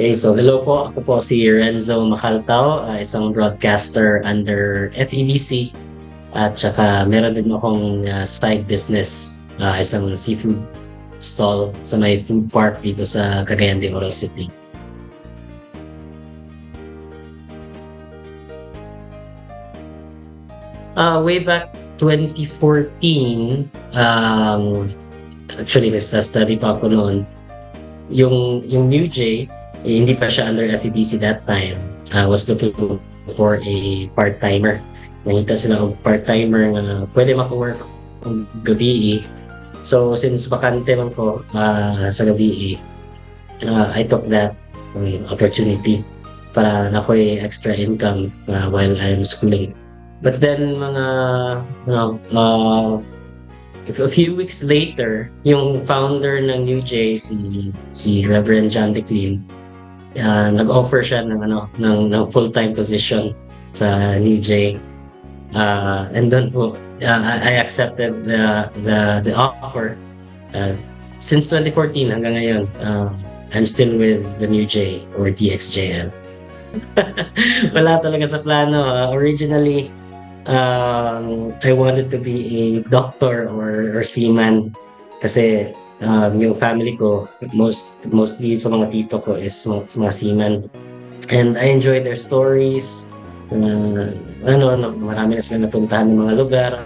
Okay, so hello po. Ako po si Renzo Macaltao, isang broadcaster under FEBC at saka meron din akong side business, isang seafood stall sa may food park dito sa Cagayan de Oro City. Way back 2014, actually nagsa-study pa ako noon, yung New J, hindi pa siya under FEBC that time. I was looking for a part-timer. Nakita sila ng part-timer na pwede maka-work ng gabi. So since bakante man ko sa gabi, I took that opportunity para nakoy extra income while I'm schooling. But then a few weeks later, yung founder ng New J, si Reverend John DeClean, nag-offer siya ng full-time position sa New J. And then po, I accepted the offer. Since 2014 hanggang ngayon, I'm still with the New J or DXJL. Wala talaga sa plano. Originally, I wanted to be a doctor or seaman kasi yung family ko, mostly sa mga tito ko is mga seaman. And I enjoy their stories. Marami na sila napuntahan ng mga lugar.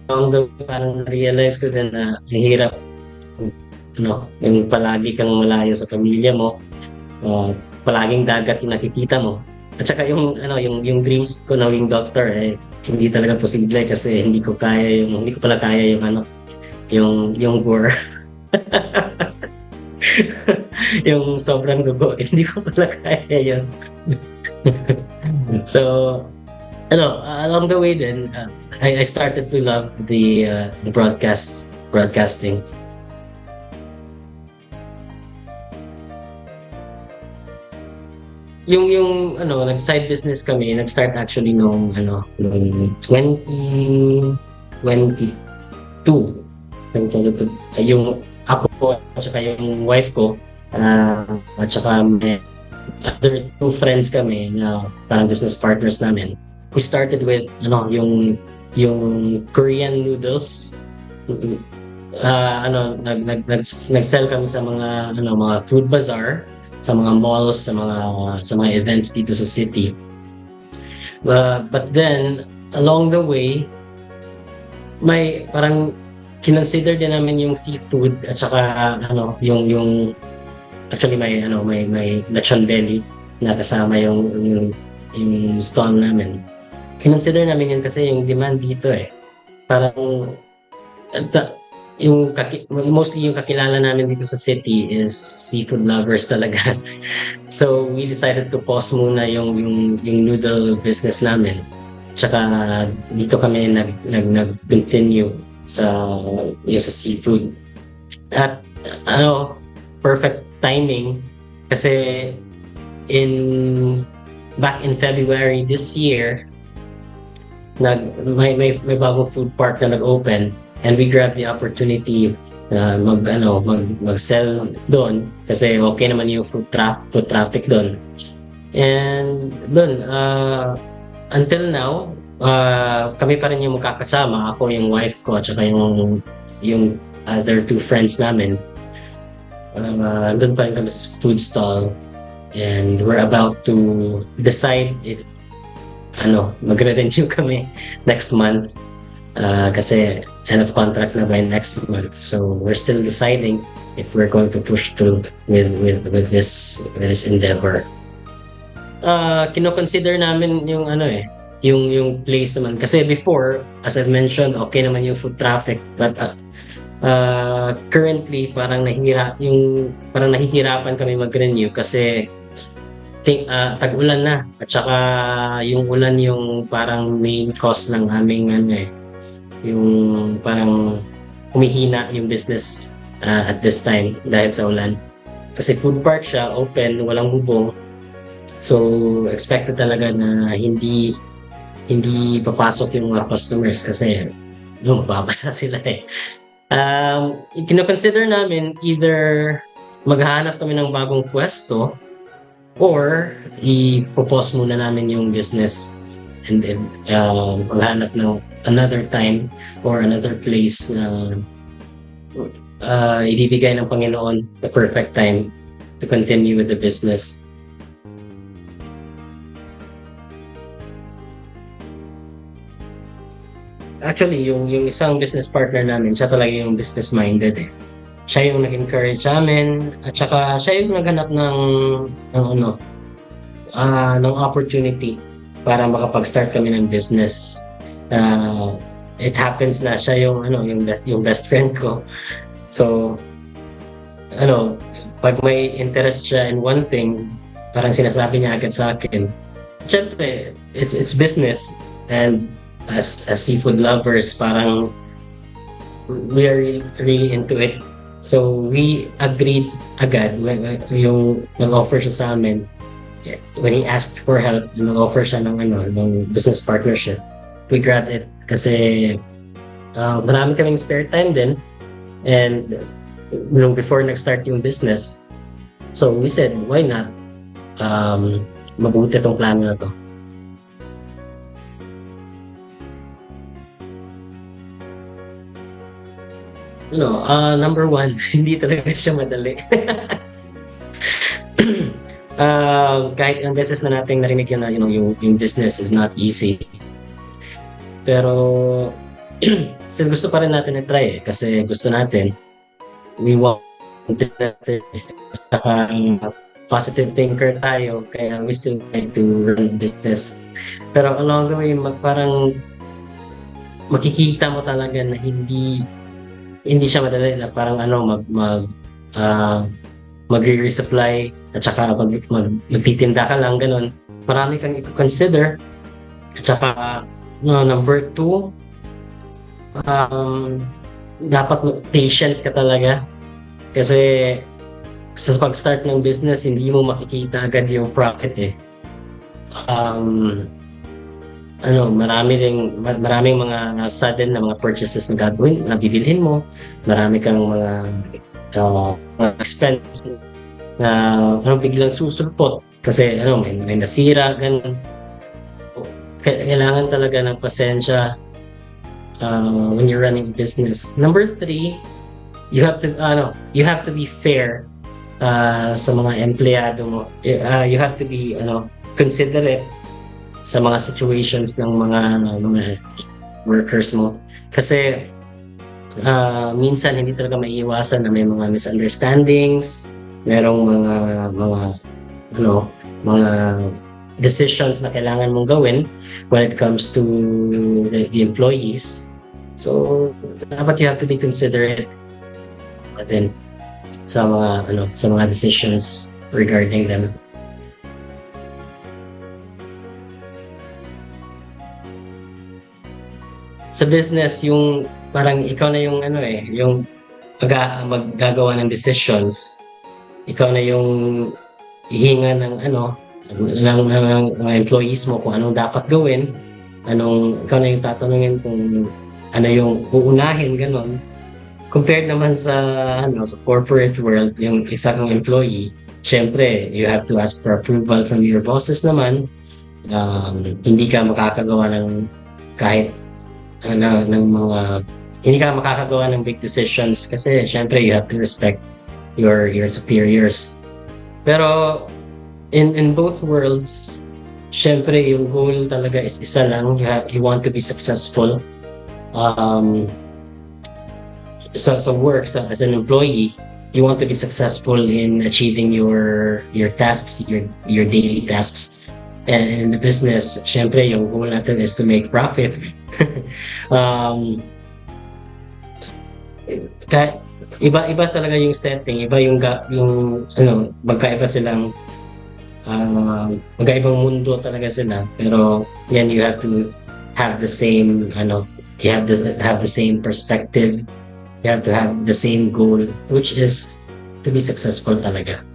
Parang realize ko din na hirap yung palagi kang malayo sa pamilya mo, palaging dagat yung nakikita mo. At saka yung dreams ko na maging doctor hindi talaga posible kasi hindi ko pala kaya yung gore. Yung sobrang dugo, hindi ko pala kaya yun. So, along the way then, I started to love the broadcasting. Yung nag-side business kami, nag-start actually nung 2022. Yung ako po at saka yung wife ko at saka may other two friends kami na parang business partners namin. We started with yung Korean noodles. Nag-sell kami sa mga food bazaar, sa mga malls, sa mga events dito sa city. But then along the way, may parang kinonsider din namin yung seafood at saka yung actually may lechon belly na kasama yung stall namin. Kinonsider namin yun kasi yung demand dito parang mostly yung kakilala namin dito sa city is seafood lovers talaga. So we decided to pause muna yung noodle business namin. Tsaka dito kami nag-continue sa seafood. At perfect timing kasi back in February this year, may bagong food park na nag-open. And we grabbed the opportunity mag-sell doon kasi okay naman yung food traffic doon. And doon, until now, kami pa rin yung magkakasama. Ako, yung wife ko, at saka yung other two friends namin. Doon pa rin kami sa food stall. And we're about to decide if magre-renew kami next month. Kasi end of contract na by next month. So we're still deciding if we're going to push through with this endeavor. Kino-consider namin yung yung place naman kasi before, as I've mentioned, okay naman yung food traffic, but currently parang nahihirapan kami mag-renew kasi tag-ulan na at saka yung ulan yung parang main cause ng aming yung parang humihina yung business at this time dahil sa ulan. Kasi food park siya, open, walang bubong. So expected talaga na hindi papasok yung mga customers kasi mababasa sila Kino-consider namin either maghahanap kami ng bagong pwesto or i-propose muna namin yung business and then maghanap ng another time or another place na ibibigay ng Panginoon the perfect time to continue with the business. Actually, yung isang business partner namin, siya talaga yung business-minded eh. Siya yung nag-encourage sa amin at saka siya yung naghanap ng opportunity para makapag-start kami ng business. It happens na siya yung best friend ko. So, pag may interest siya in one thing, parang sinasabi niya agad sa akin. Siyempre, it's business, and as seafood lovers, parang we are really into it. So we agreed agad when yung nag-offer siya sa amin. When he asked for help, nag-offer siya ng business partnership. We grabbed it kasi marami kaming spare time din, and before nag-start yung business, so we said, why not? Mabuti tong plano na to. Number one, hindi talaga siya madali. Kahit ang beses na nating narinig yun na yung business is not easy. Pero gusto pa rin natin i-try kasi gusto natin. We want natin. Saka positive thinker tayo, kaya we still try to run business. Pero along the way, parang makikita mo talaga na hindi siya madali, na parang magre-resupply at saka magtitinda ka lang, ganun. Marami kang i-consider. At saka number 2, dapat patient ka talaga kasi sa pag-start ng business hindi mo makikita agad yung profit eh. Maraming mga sudden na mga purchases na gagawin, na bibilhin mo. Marami kang mga expense na biglang susulpot kasi may nasira, ganun. Kailangan talaga ng pasensya when you're running a business. Number 3, you have to be fair sa mga empleyado mo. You have to be considerate sa mga situations ng mga workers mo. Kasi minsan hindi talaga maiiwasan na may mga misunderstandings, merong mga decisions na kailangan mong gawin when it comes to the employees. So dapat you have to be considerate din sa mga decisions regarding them. Sa business, yung parang ikaw na yung yung maggagawa ng decisions. Ikaw na yung ihinga ng mga employees mo kung anong dapat gawin. Ikaw na yung tatanungin kung ano yung uunahin, ganon. Compared naman sa corporate world, yung isa kang employee, syempre, you have to ask for approval from your bosses naman. Hindi ka makakagawa ng kahit hindi ka makakagawa ng big decisions kasi syempre you have to respect your superiors. Pero in both worlds, syempre yung goal talaga is isa lang. You want to be successful. Sa work, as an employee, you want to be successful in achieving your tasks, your daily tasks. And in the business, syempre yung goal natin is to make profit. Iba talaga yung setting, iba yung magkaiba silang magkaibang mundo talaga sila, pero yan, you have to have the same you have to have the same perspective, you have to have the same goal, which is to be successful talaga.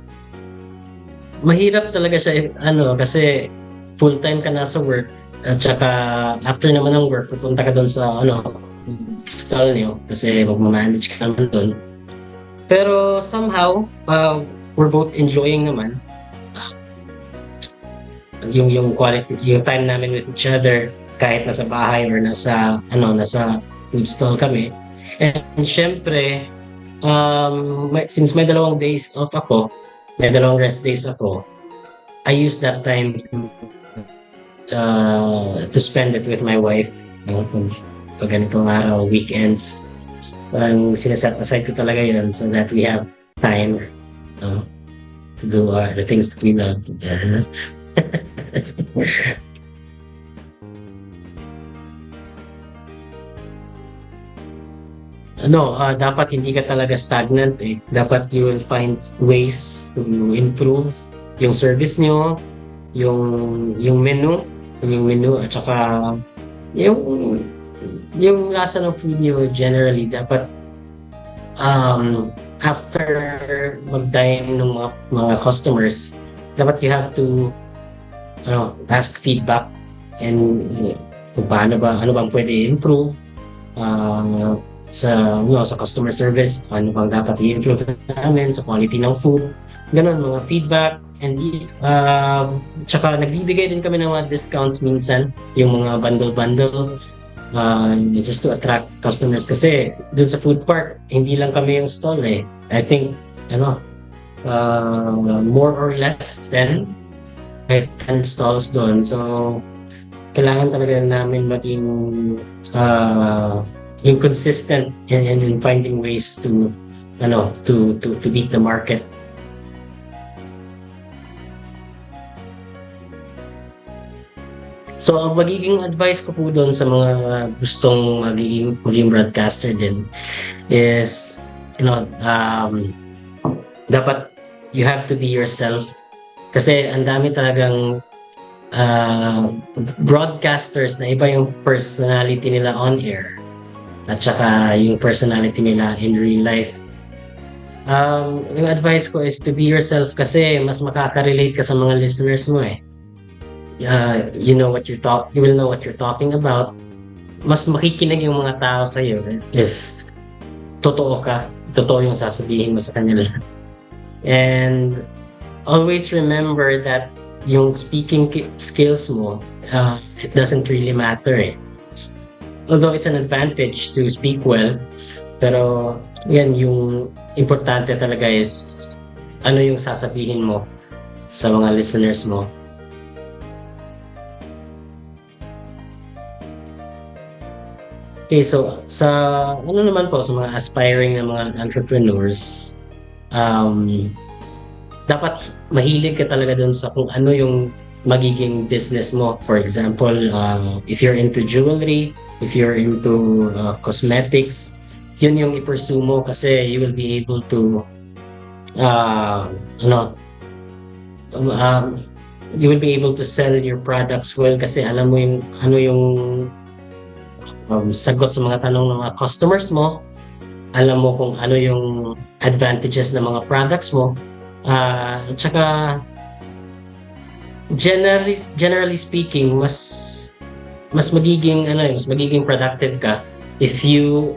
Mahirap talaga siya kasi full-time ka na sa work, at saka after naman ng work pupunta ka doon sa stall niyo kasi magmamanage ka naman doon. Pero somehow, we're both enjoying naman yung quality, yung time namin with each other kahit nasa bahay or nasa food stall kami. And syempre, since may dalawang days off ako, may dalawang rest days ako, I use that time to spend it with my wife. Pag ganitong araw, weekends, parang sineset aside ko talaga yun so that we have time uh, to do the things that we love. Dapat hindi ka talaga stagnant eh. Dapat you will find ways to improve yung service nyo, yung menu at saka yung yung lasa ng food nyo generally dapat after mag-dine ng mga customers, dapat you have to ask feedback and kung ano bang pwede i-improve sa customer service, ano bang dapat i-improve namin sa quality ng food, ganun, mga feedback. And tsaka nagbibigay din kami ng mga discounts minsan, yung mga bundle just to attract customers kasi dun sa food park, hindi lang kami yung stall eh. I think, more or less 10 stalls doon. So, kailangan talaga namin maging inconsistent in finding ways to beat the market. So, ang magiging advice ko po doon sa mga gustong maging broadcaster din is, dapat you have to be yourself. Kasi ang dami talagang broadcasters na iba yung personality nila on air at saka yung personality nila in real life. Yung advice ko is to be yourself kasi mas makaka-relate ka sa mga listeners mo eh. You will know what you're talking about. Mas makikinig yung mga tao sa iyo if totoo yung sasabihin mo sa kanila. And always remember that yung speaking skills mo, it doesn't really matter eh. Although it's an advantage to speak well, pero yan, yung importante talaga is ano yung sasabihin mo sa mga listeners mo. Okay, so sa mga aspiring na mga entrepreneurs, dapat mahilig ka talaga dun sa kung ano yung magiging business mo. For example, if you're into jewelry, if you're into cosmetics, yun yung i-pursue mo kasi you will be able to you will be able to sell your products well kasi alam mo yung ano yung sagot sa mga tanong ng mga customers mo, alam mo kung ano yung advantages ng mga products mo, at saka generally speaking, mas magiging productive ka if you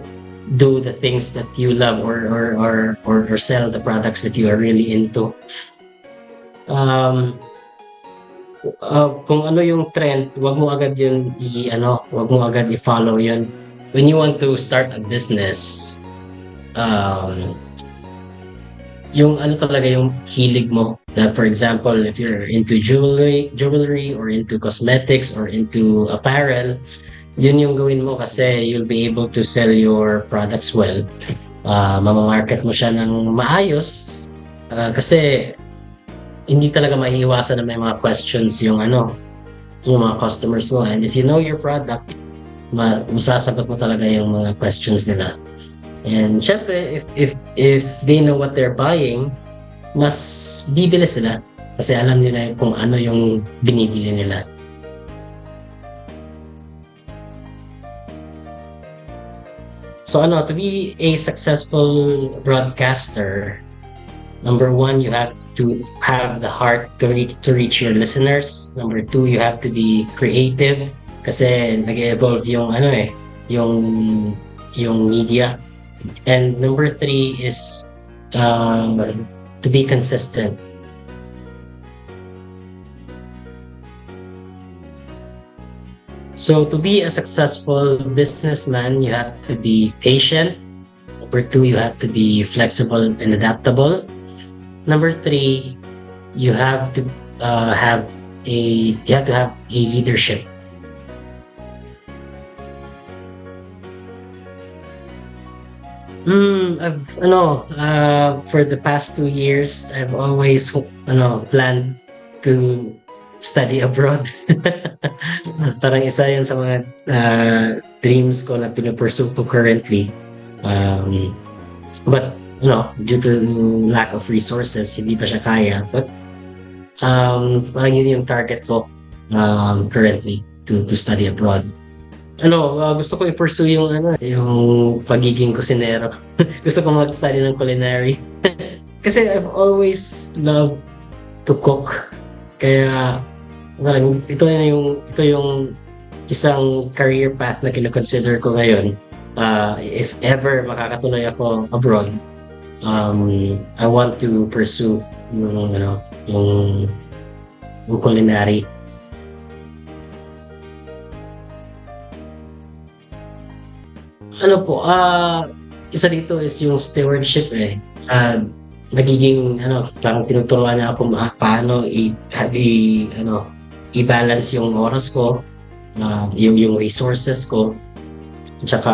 do the things that you love or sell the products that you are really into. Kung ano yung trend, wag mo agad i-follow yun. When you want to start a business, yung talaga yung hilig mo. That for example, if you're into jewelry or into cosmetics or into apparel, yun yung gawin mo kasi you'll be able to sell your products well. Mamamarket mo siya ng maayos kasi hindi talaga maiiwasan na may mga questions yung mga customers mo, and if you know your product, masasagot mo talaga yung mga questions nila. And syempre, if they know what they're buying, mas bibili sila kasi alam nila kung ano yung binibili nila. So to be a successful broadcaster, number one, you have to have the heart to reach your listeners. Number two, you have to be creative kasi nag-evolve yung yung media. And number three is um, to be consistent. So to be a successful businessman, you have to be patient. Number two, you have to be flexible and adaptable. Number three, you have to have a leadership. For the past 2 years, I've always, planned to study abroad. Parang isa yun sa mga dreams ko na pinupursue ko currently. But, due to lack of resources, hindi pa siya kaya. But, parang yun yung target ko currently to study abroad. Gusto ko i-pursue yung pagiging kusinero. Gusto ko mag-study ng culinary. Kasi I've always loved to cook. Kaya ito yung isang career path na kino-consider ko ngayon. If ever makakatuloy ako abroad, I want to pursue yung culinary. Isa dito is yung stewardship eh. Nagiging parang tinuturuan niya ako paano i-balance yung oras ko, yung resources ko, tsaka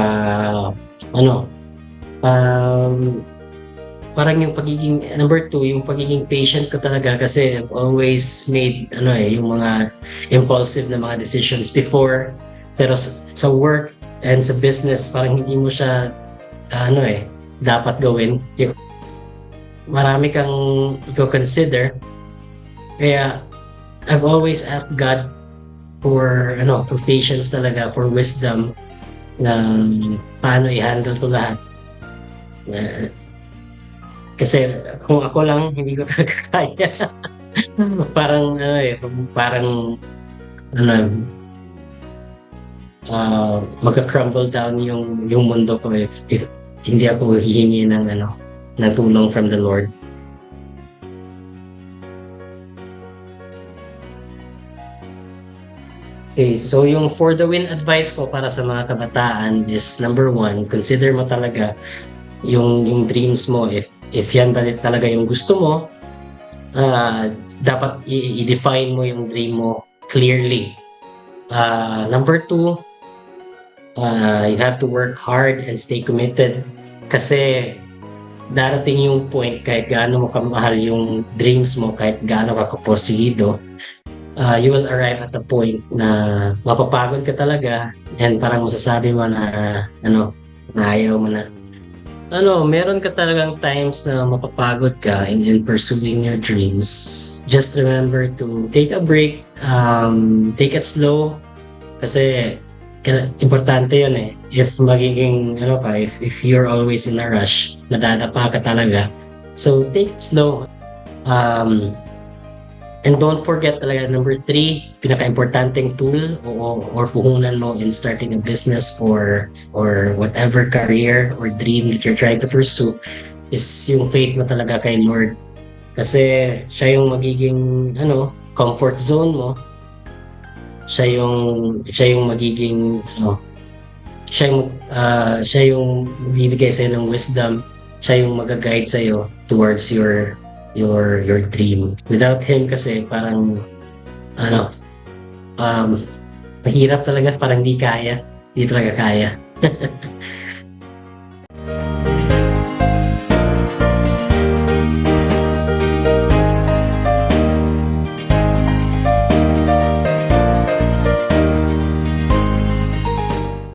parang yung pagiging number two, yung pagiging patient ko talaga kasi I've always made yung mga impulsive na mga decisions before, pero sa work and sa business parang hindi mo siya dapat gawin. Marami kang i-consider, kaya I've always asked God for patience talaga, for wisdom na paano i-handle to lahat. Kasi kung ako lang, hindi ko talaga kaya. Parang magka-crumble down yung mundo ko if hindi ako hihingi ng tulong from the Lord. Okay, so yung for the win advice ko para sa mga kabataan is number one, consider mo talaga yung dreams mo. If yan talaga yung gusto mo, dapat i-define mo yung dream mo clearly. Number two, you have to work hard and stay committed kasi darating yung point kahit gaano mo kamahal yung dreams mo, kahit gaano ka kaposigido, you will arrive at a point na mapapagod ka talaga and parang masasabi mo na ayaw mo na. Meron ka talagang times na mapapagod ka in pursuing your dreams. Just remember to take a break, take it slow kasi importante yun eh. If magiging if you're always in a rush, nadadapa ka talaga. So take it slow. And don't forget talaga, number three, pinaka-importanting tool or puhunan mo in starting a business or whatever career or dream that you're trying to pursue is yung faith mo talaga kay Lord. Kasi siya yung magiging comfort zone mo. Siya yung magiging siya yung bibigay sa'yo ng wisdom. Siya yung mag-guide sa'yo towards your dream. Without him kasi parang mahirap talaga, parang di talaga kaya.